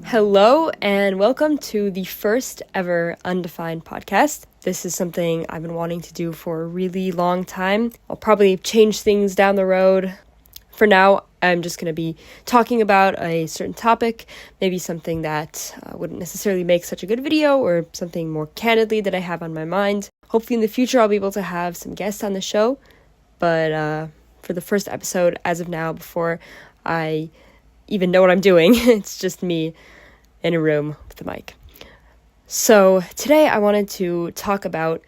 Hello and welcome to the first ever Undefined podcast. This is something I've been wanting to do for a really long time. I'll probably change things down the road. For now, I'm just going to be talking about a certain topic, maybe something that wouldn't necessarily make such a good video or something more candidly that I have on my mind. Hopefully in the future I'll be able to have some guests on the show, but for the first episode, as of now, before I even know what I'm doing, it's just me in a room with the mic. So today I wanted to talk about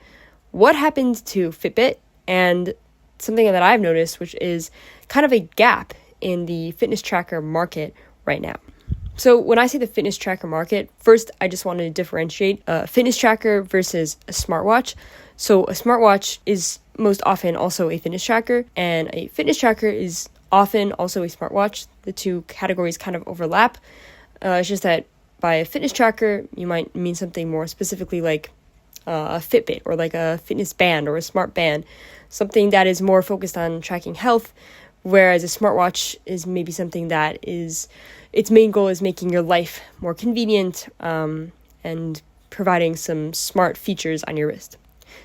what happened to FitBit and something that I've noticed, which is kind of a gap in the fitness tracker market right now. So when I say the fitness tracker market, first I just wanted to differentiate a fitness tracker versus a smartwatch. So a smartwatch is most often also a fitness tracker, and a fitness tracker is often also a smartwatch. The two categories kind of overlap. It's just that by a fitness tracker, you might mean something more specifically like a Fitbit or like a fitness band or a smart band, something that is more focused on tracking health, whereas a smartwatch is maybe something that is, its main goal is making your life more convenient and providing some smart features on your wrist.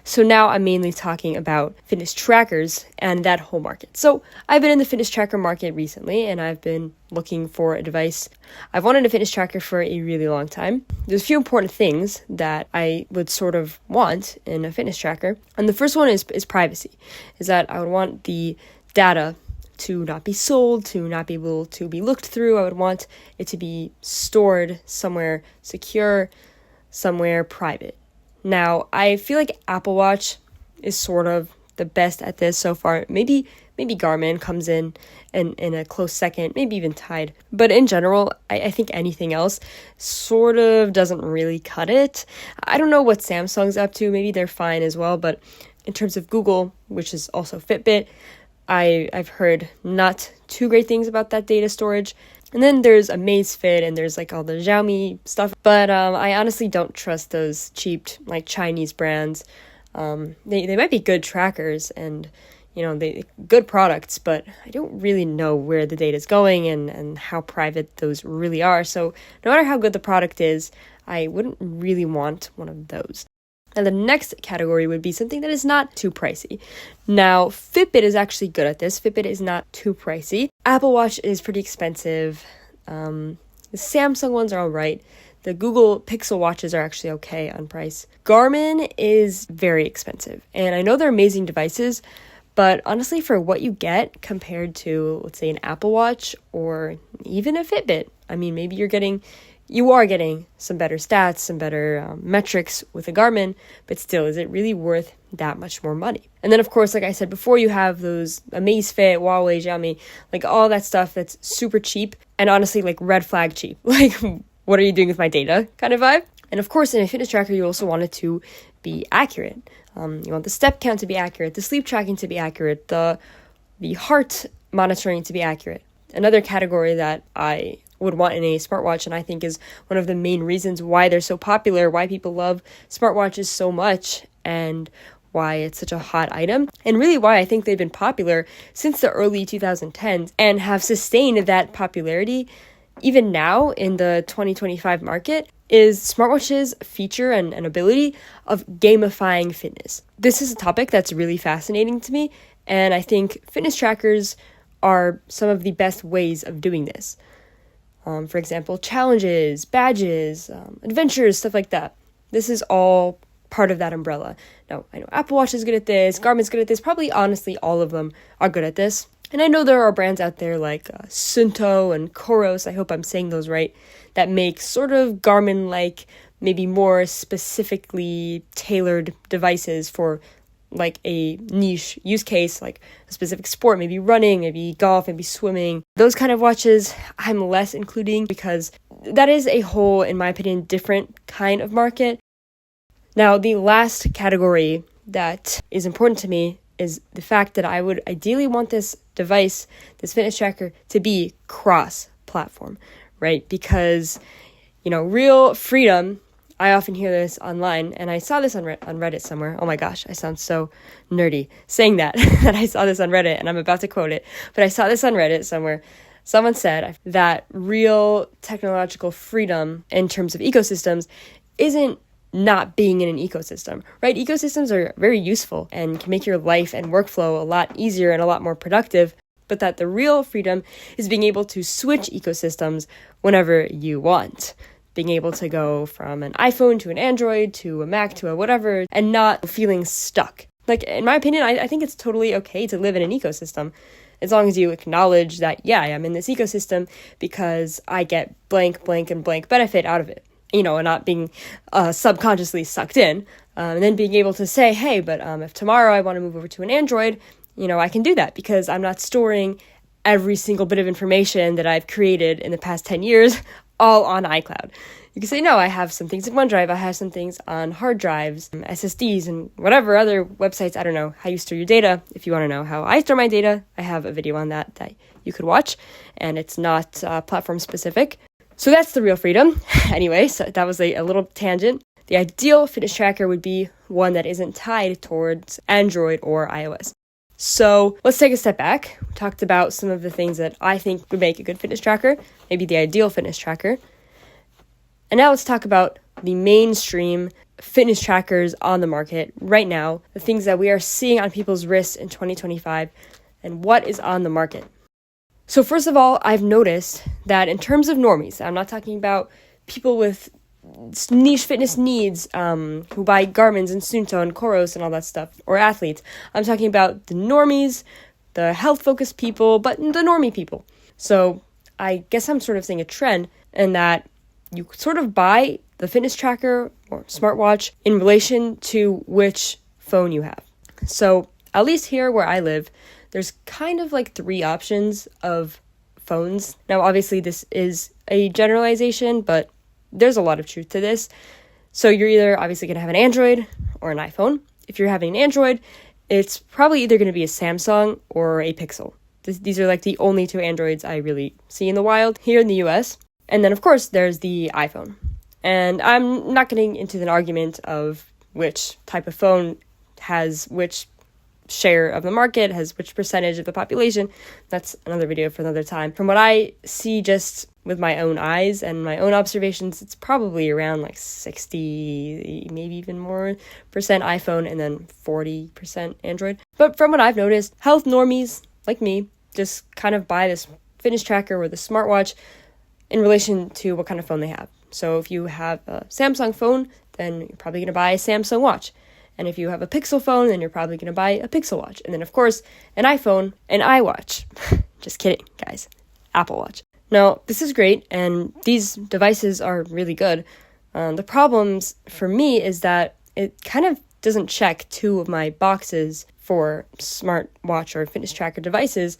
So now I'm mainly talking about fitness trackers and that whole market. So I've been in the fitness tracker market recently, and I've been looking for a device. I've wanted a fitness tracker for a really long time. There's a few important things that I would sort of want in a fitness tracker. And the first one is privacy, is that I would want the data to not be sold, to not be able to be looked through. I would want it to be stored somewhere secure, somewhere private. Now, I feel like Apple Watch is sort of the best at this so far. Maybe Garmin comes in a close second, maybe even tied. But in general, I think anything else sort of doesn't really cut it. I don't know what Samsung's up to. Maybe they're fine as well. But in terms of Google, which is also Fitbit, I've heard not too great things about that data storage. And then there's Amazfit and there's like all the Xiaomi stuff. But I honestly don't trust those cheap like Chinese brands. They might be good trackers and, you know, they good products, but I don't really know where the data is going and how private those really are. So no matter how good the product is, I wouldn't really want one of those. And the next category would be something that is not too pricey. Now, Fitbit is actually good at this. Fitbit is not too pricey. Apple Watch is pretty expensive. The Samsung ones are all right. The Google Pixel watches are actually okay on price. Garmin is very expensive. And I know they're amazing devices, but honestly, for what you get compared to, let's say, an Apple Watch or even a Fitbit, I mean, maybe you are getting some better stats, some better metrics with a Garmin, but still, is it really worth that much more money? And then, of course, like I said before, you have those Amazfit, Huawei, Xiaomi, like all that stuff that's super cheap and honestly, like red flag cheap. Like, what are you doing with my data kind of vibe? And of course, in a fitness tracker, you also want it to be accurate. You want the step count to be accurate, the sleep tracking to be accurate, the heart monitoring to be accurate. Another category that I would want in a smartwatch, and I think is one of the main reasons why they're so popular, why people love smartwatches so much, and why it's such a hot item, and really why I think they've been popular since the early 2010s and have sustained that popularity even now in the 2025 market, is smartwatches' feature and ability of gamifying fitness. This is a topic that's really fascinating to me, and I think fitness trackers are some of the best ways of doing this. For example, challenges, badges, adventures, stuff like that. This is all part of that umbrella. Now, I know Apple Watch is good at this, Garmin's good at this, probably honestly all of them are good at this. And I know there are brands out there like Sunto and Koros, I hope I'm saying those right, that make sort of Garmin-like, maybe more specifically tailored devices for like a niche use case, like a specific sport, maybe running, maybe golf, maybe swimming. Those kind of watches I'm less including because that is a whole, in my opinion, different kind of market. Now, the last category that is important to me is the fact that I would ideally want this device, this fitness tracker, to be cross-platform, right? Because, you know, real freedom, I often hear this online, and I saw this on Reddit somewhere. Oh my gosh, I sound so nerdy saying that, that I saw this on Reddit, and I'm about to quote it, but I saw this on Reddit somewhere. Someone said that real technological freedom in terms of ecosystems isn't not being in an ecosystem, right? Ecosystems are very useful and can make your life and workflow a lot easier and a lot more productive, but that the real freedom is being able to switch ecosystems whenever you want. Being able to go from an iPhone to an Android to a Mac to a whatever and not feeling stuck. Like, in my opinion, I think it's totally okay to live in an ecosystem as long as you acknowledge that, yeah, I'm in this ecosystem because I get blank, blank, and blank benefit out of it. And not being subconsciously sucked in, and then being able to say, hey, but if tomorrow I want to move over to an Android, I can do that because I'm not storing every single bit of information that I've created in the past 10 years all on iCloud. You can say, no, I have some things in OneDrive, I have some things on hard drives, SSDs, and whatever other websites. I don't know how you store your data. If you want to know how I store my data, I have a video on that you could watch, and it's not platform specific. So that's the real freedom. Anyway, so that was a little tangent. The ideal fitness tracker would be one that isn't tied towards Android or iOS. So let's take a step back. We talked about some of the things that I think would make a good fitness tracker, maybe the ideal fitness tracker. And now let's talk about the mainstream fitness trackers on the market right now, the things that we are seeing on people's wrists in 2025, and what is on the market. So first of all, I've noticed that in terms of normies, I'm not talking about people with niche fitness needs who buy Garmin's and Suunto and Coros and all that stuff, or athletes. I'm talking about the normies, the health-focused people, but the normie people. So I guess I'm sort of seeing a trend in that you sort of buy the fitness tracker or smartwatch in relation to which phone you have. So at least here where I live, there's kind of like 3 options of phones. Now, obviously, this is a generalization, but there's a lot of truth to this. So you're either obviously going to have an Android or an iPhone. If you're having an Android, it's probably either going to be a Samsung or a Pixel. These are like the only 2 Androids I really see in the wild here in the US. And then, of course, there's the iPhone. And I'm not getting into an argument of which type of phone has which share of the market, has which percentage of the population. That's another video for another time. From what I see just with my own eyes and my own observations, it's probably around like 60, maybe even more percent iPhone and then 40% Android. But from what I've noticed, health normies like me just kind of buy this fitness tracker or the smartwatch in relation to what kind of phone they have. So if you have a Samsung phone, then you're probably going to buy a Samsung watch. And if you have a Pixel phone, then you're probably going to buy a Pixel watch. And then, of course, an iPhone, an iWatch. Just kidding, guys. Apple Watch. Now, this is great, and these devices are really good. The problems for me is that it kind of doesn't check 2 of my boxes for smartwatch or fitness tracker devices,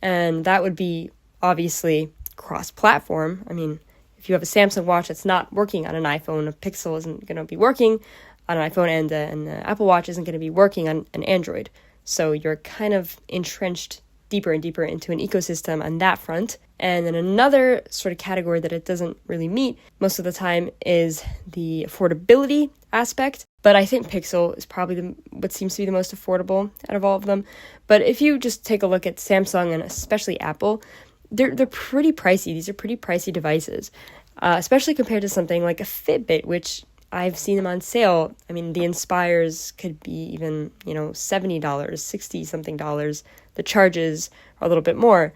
and that would be obviously cross-platform. I mean, if you have a Samsung watch that's not working on an iPhone, a Pixel isn't going to be working on an iPhone, and the Apple Watch isn't going to be working on an Android. So you're kind of entrenched deeper and deeper into an ecosystem on that front. And then another sort of category that it doesn't really meet most of the time is the affordability aspect. But I think Pixel is probably what seems to be the most affordable out of all of them. But if you just take a look at Samsung and especially Apple, they're pretty pricey. These are pretty pricey devices, especially compared to something like a Fitbit, which I've seen them on sale. I mean, the Inspires could be even, $70, $60-something. The charges are a little bit more,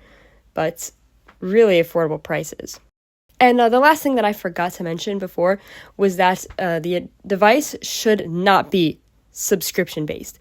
but really affordable prices. And the last thing that I forgot to mention before was that the device should not be subscription-based.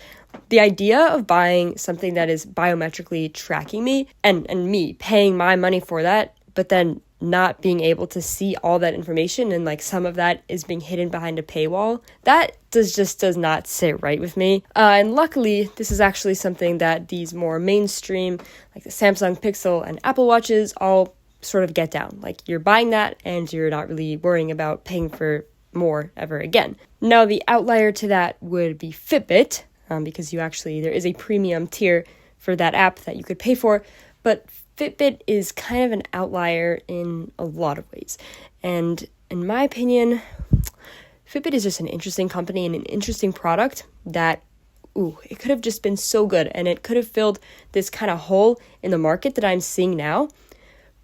The idea of buying something that is biometrically tracking me and me paying my money for that, but then not being able to see all that information and like some of that is being hidden behind a paywall, that does not sit right with me. And luckily, this is actually something that these more mainstream, like the Samsung Pixel and Apple Watches, all sort of get down. Like, you're buying that and you're not really worrying about paying for more ever again. Now, the outlier to that would be Fitbit, because there is a premium tier for that app that you could pay for, but Fitbit is kind of an outlier in a lot of ways. And in my opinion, Fitbit is just an interesting company and an interesting product that, it could have just been so good, and it could have filled this kind of hole in the market that I'm seeing now.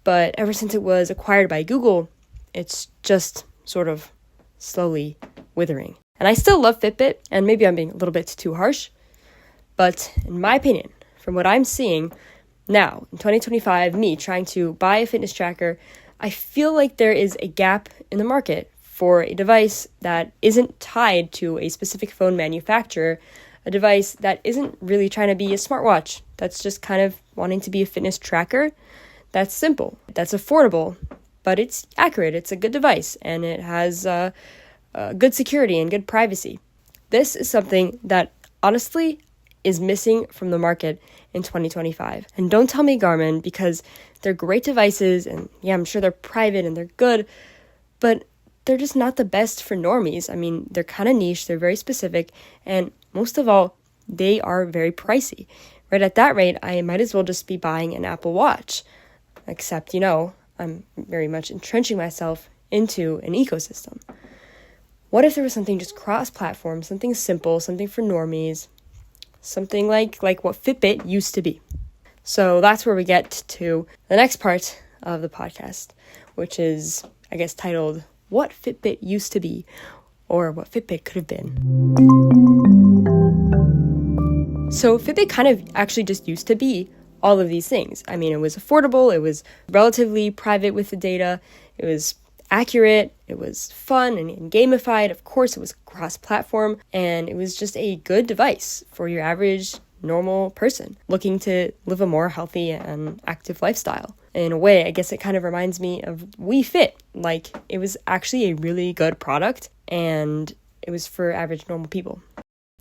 but ever since it was acquired by Google, it's just sort of slowly withering. And I still love Fitbit, and maybe I'm being a little bit too harsh, but in my opinion, from what I'm seeing now, in 2025, me trying to buy a fitness tracker, I feel like there is a gap in the market for a device that isn't tied to a specific phone manufacturer, a device that isn't really trying to be a smartwatch, that's just kind of wanting to be a fitness tracker that's simple, that's affordable, but it's accurate, it's a good device, and it has good security and good privacy. This is something that honestly is missing from the market in 2025. And don't tell me Garmin, because they're great devices, and yeah, I'm sure they're private and they're good, but they're just not the best for normies. I mean, they're kind of niche, they're very specific, and most of all, they are very pricey. Right at that rate, I might as well just be buying an Apple Watch. Except, I'm very much entrenching myself into an ecosystem. What if there was something just cross-platform, something simple, something for normies, something like what Fitbit used to be? So that's where we get to the next part of the podcast, which is, I guess, titled, What Fitbit Used to Be, or what Fitbit could have been. So Fitbit kind of actually just used to be all of these things. I mean, it was affordable, it was relatively private with the data, it was accurate, it was fun and gamified, of course it was cross-platform, and it was just a good device for your average normal person looking to live a more healthy and active lifestyle. In a way, I guess it kind of reminds me of Wii Fit. Like, it was actually a really good product, and it was for average normal people.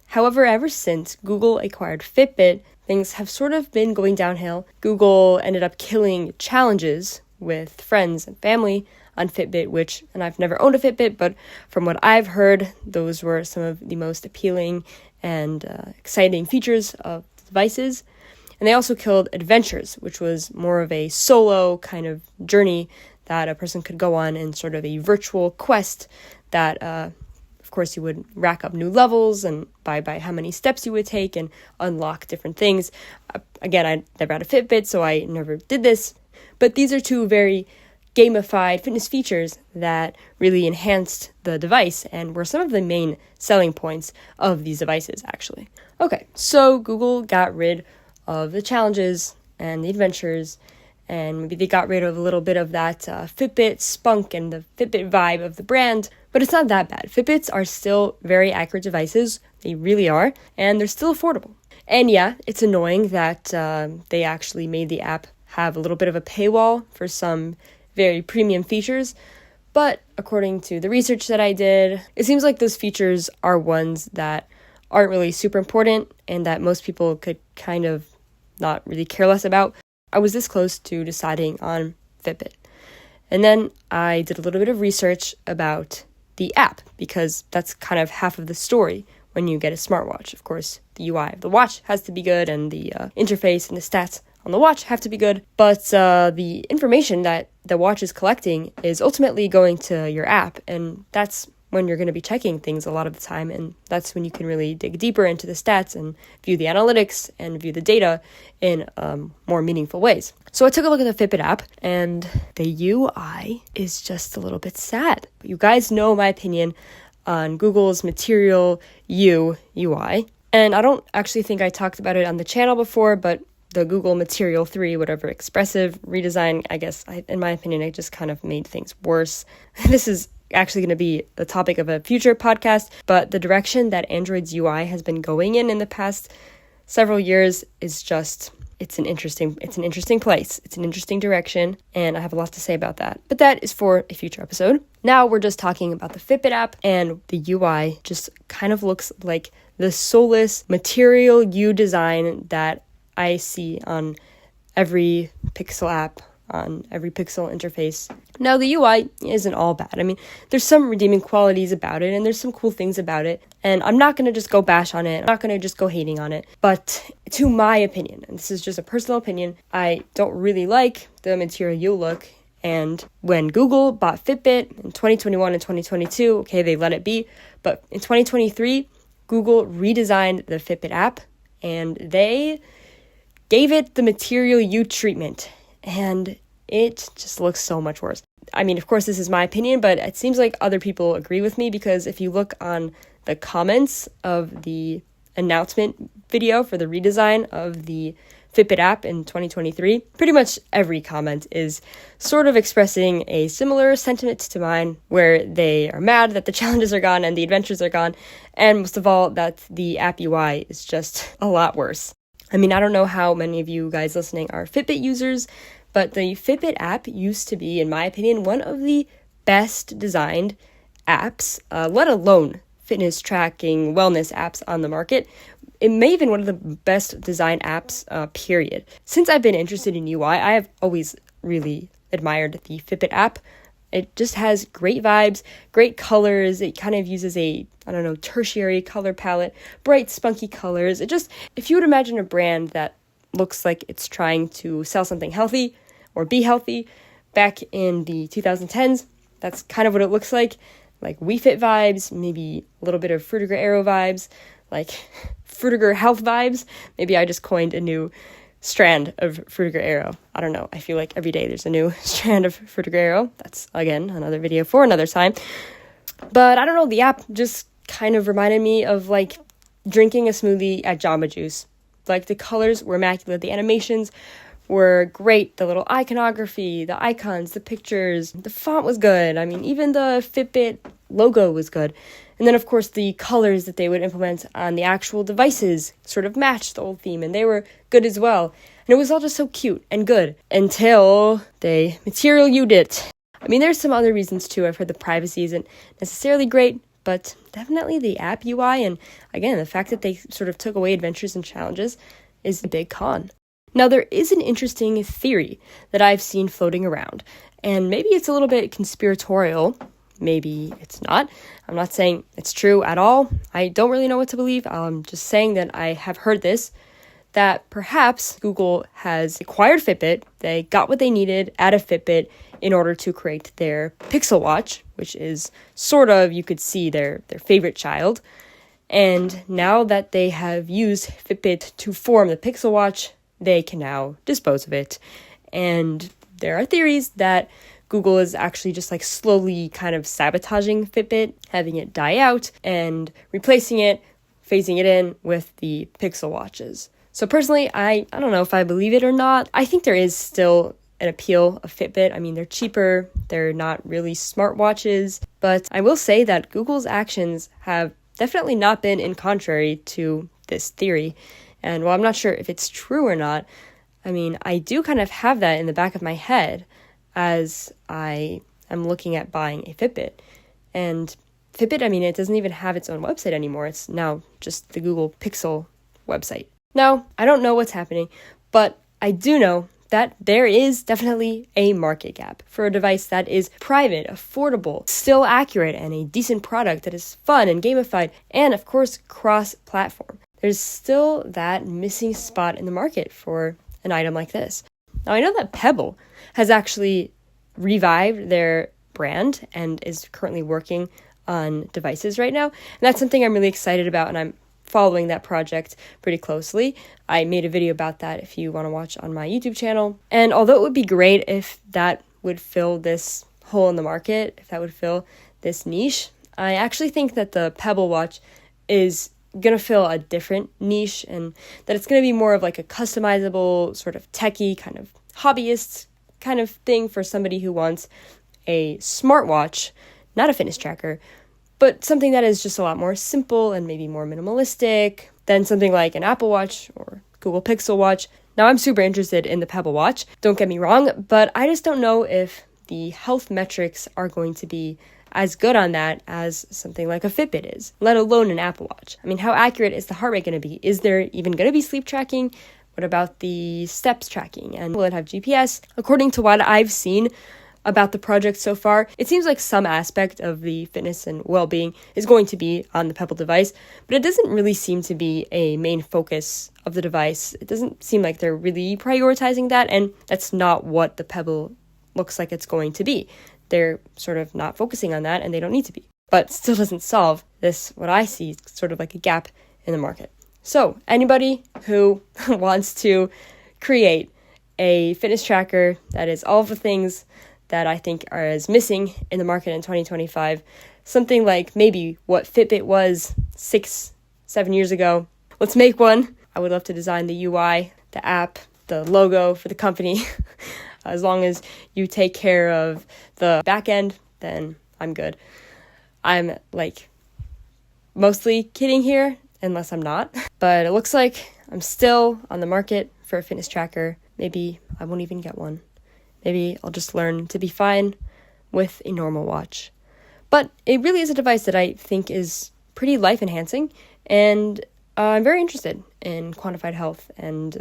However, ever since Google acquired Fitbit, things have sort of been going downhill. Google ended up killing challenges with friends and family on Fitbit, and I've never owned a Fitbit, but from what I've heard, those were some of the most appealing and exciting features of the devices. And they also killed adventures, which was more of a solo kind of journey that a person could go on in sort of a virtual quest that of course, you would rack up new levels and by how many steps you would take and unlock different things. Again, I never had a Fitbit, so I never did this. But these are two very gamified fitness features that really enhanced the device and were some of the main selling points of these devices, actually. Okay, so Google got rid of the challenges and the adventures, and maybe they got rid of a little bit of that Fitbit spunk and the Fitbit vibe of the brand, but it's not that bad. Fitbits are still very accurate devices, they really are, and they're still affordable. And yeah, it's annoying that they actually made the app have a little bit of a paywall for some very premium features, but according to the research that I did, it seems like those features are ones that aren't really super important and that most people could kind of not really care less about. I was this close to deciding on Fitbit. And then I did a little bit of research about the app, because that's kind of half of the story when you get a smartwatch. Of course, the UI of the watch has to be good, and the interface and the stats on the watch have to be good, but the information that the watch is collecting is ultimately going to your app, and that's when you're going to be checking things a lot of the time, and that's when you can really dig deeper into the stats and view the analytics and view the data in more meaningful ways. So I took a look at the Fitbit app, and the UI is just a little bit sad. You guys know my opinion on Google's Material U UI, and I don't actually think I talked about it on the channel before, but the Google Material 3, whatever, expressive redesign, I guess, in my opinion, it just kind of made things worse. This is actually going to be the topic of a future podcast, but the direction that Android's UI has been going in the past several years is just, it's an interesting place. It's an interesting direction, and I have a lot to say about that. But that is for a future episode. Now we're just talking about the Fitbit app, and the UI just kind of looks like the soulless Material U design that I see on every Pixel app, on every Pixel interface. Now, the UI isn't all bad. I mean, there's some redeeming qualities about it, and there's some cool things about it, and I'm not going to just go bash on it. I'm not going to just go hating on it. But to my opinion, and this is just a personal opinion, I don't really like the Material U look. And when Google bought Fitbit in 2021 and 2022, okay, they let it be. But in 2023, Google redesigned the Fitbit app, and they gave it the Material U treatment. And it just looks so much worse. I mean, of course, this is my opinion, but it seems like other people agree with me, because if you look on the comments of the announcement video for the redesign of the Fitbit app in 2023, pretty much every comment is sort of expressing a similar sentiment to mine, where they are mad that the challenges are gone and the adventures are gone, and most of all, that the app UI is just a lot worse. I mean, I don't know how many of you guys listening are Fitbit users, but the Fitbit app used to be, in my opinion, one of the best designed apps, let alone fitness tracking, wellness apps on the market. It may have been one of the best designed apps, period. Since I've been interested in UI, I have always really admired the Fitbit app. It just has great vibes, great colors. It kind of uses a, tertiary color palette, bright, spunky colors. If you would imagine a brand that looks like it's trying to sell something healthy or be healthy back in the 2010s, that's kind of what it looks like Wii Fit vibes, maybe a little bit of Frutiger Aero vibes, like Frutiger Health vibes. Maybe I just coined a new strand of Frutiger Aero. I don't know. I feel like every day there's a new strand of Frutiger Aero. That's, again, another video for another time. But I don't know, the app just kind of reminded me of drinking a smoothie at Jamba Juice. The colors were immaculate. The animations were great. The little iconography, the icons, the pictures, the font was good. I mean, even the Fitbit logo was good. And then, of course, the colors that they would implement on the actual devices sort of matched the old theme, and they were good as well. And it was all just so cute and good until they material U'd it. I mean, there's some other reasons too. I've heard the privacy isn't necessarily great, but definitely the app UI, and again, the fact that they sort of took away adventures and challenges is a big con. Now, there is an interesting theory that I've seen floating around, and maybe it's a little bit conspiratorial. Maybe it's not. I'm not saying it's true at all. I don't really know what to believe. I'm just saying that I have heard this, that perhaps Google has acquired Fitbit. They got what they needed out of Fitbit in order to create their Pixel Watch, which is sort of, you could see, their favorite child. And now that they have used Fitbit to form the Pixel Watch, they can now dispose of it. And there are theories that Google is actually just slowly kind of sabotaging Fitbit, having it die out, and replacing it, phasing it in with the Pixel Watches. So personally, I don't know if I believe it or not. I think there is still an appeal of Fitbit. I mean, they're cheaper, they're not really smartwatches, but I will say that Google's actions have definitely not been in contrary to this theory. And while I'm not sure if it's true or not, I mean, I do kind of have that in the back of my head as I am looking at buying a Fitbit. And Fitbit, I mean, it doesn't even have its own website anymore. It's now just the Google Pixel website. Now, I don't know what's happening, but I do know that there is definitely a market gap for a device that is private, affordable, still accurate, and a decent product that is fun and gamified, and of course, cross-platform. There's still that missing spot in the market for an item like this. Now, I know that Pebble has actually revived their brand and is currently working on devices right now. And that's something I'm really excited about, and I'm following that project pretty closely. I made a video about that if you want to watch on my YouTube channel. And although it would be great if that would fill this hole in the market, if that would fill this niche, I actually think that the Pebble Watch is going to fill a different niche, and that it's going to be more of a customizable, sort of techie, kind of hobbyist kind of thing for somebody who wants a smartwatch, not a fitness tracker, but something that is just a lot more simple and maybe more minimalistic than something like an Apple Watch or Google Pixel Watch. Now, I'm super interested in the Pebble Watch, don't get me wrong, but I just don't know if the health metrics are going to be as good on that as something like a Fitbit is, let alone an Apple Watch. I mean, how accurate is the heart rate going to be? Is there even going to be sleep tracking? What about the steps tracking? And will it have GPS? According to what I've seen about the project so far, it seems like some aspect of the fitness and well-being is going to be on the Pebble device, but it doesn't really seem to be a main focus of the device. It doesn't seem like they're really prioritizing that, and that's not what the Pebble looks like it's going to be. They're sort of not focusing on that, and they don't need to be. But still doesn't solve this, what I see, sort of like a gap in the market. So anybody who wants to create a fitness tracker that is all of the things that I think is missing in the market in 2025. Something like maybe what FitBit was 6-7 years ago. Let's make one. I would love to design the UI, the app, the logo for the company. As long as you take care of the back end, then I'm good. I'm mostly kidding here, unless I'm not. But it looks like I'm still on the market for a fitness tracker. Maybe I won't even get one. Maybe I'll just learn to be fine with a normal watch. But it really is a device that I think is pretty life-enhancing, and I'm very interested in quantified health and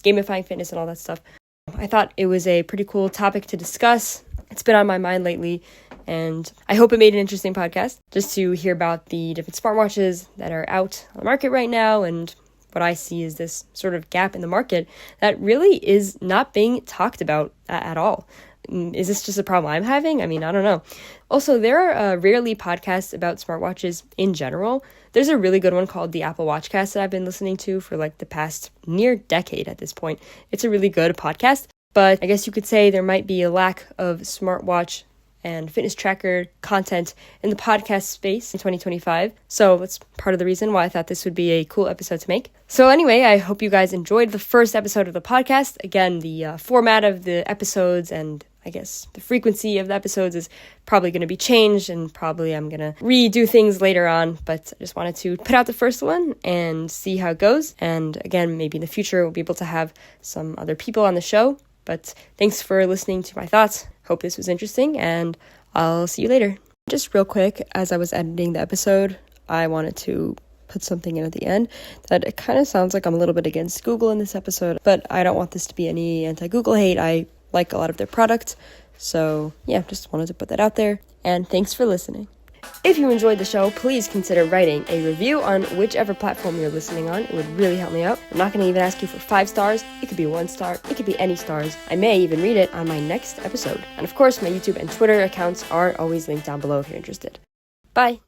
gamifying fitness and all that stuff. I thought it was a pretty cool topic to discuss. It's been on my mind lately, and I hope it made an interesting podcast just to hear about the different smartwatches that are out on the market right now, and what I see is this sort of gap in the market that really is not being talked about at all. Is this just a problem I'm having? I mean, I don't know. Also, there are rarely podcasts about smartwatches in general. There's a really good one called the Apple Watchcast that I've been listening to for the past near decade at this point. It's a really good podcast, but I guess you could say there might be a lack of smartwatch and fitness tracker content in the podcast space in 2025. So that's part of the reason why I thought this would be a cool episode to make. So anyway, I hope you guys enjoyed the first episode of the podcast. Again, the format of the episodes and I guess the frequency of the episodes is probably going to be changed, and probably I'm going to redo things later on, but I just wanted to put out the first one and see how it goes. And again, maybe in the future we'll be able to have some other people on the show. But thanks for listening to my thoughts. Hope this was interesting, and I'll see you later. Just real quick, as I was editing the episode, I wanted to put something in at the end that it kind of sounds like I'm a little bit against Google in this episode, but I don't want this to be any anti-Google hate. I like a lot of their products, so yeah, just wanted to put that out there, and thanks for listening. If you enjoyed the show, please consider writing a review on whichever platform you're listening on. It would really help me out. I'm not going to even ask you for 5 stars. It could be 1 star. It could be any stars. I may even read it on my next episode. And of course, my YouTube and Twitter accounts are always linked down below if you're interested. Bye!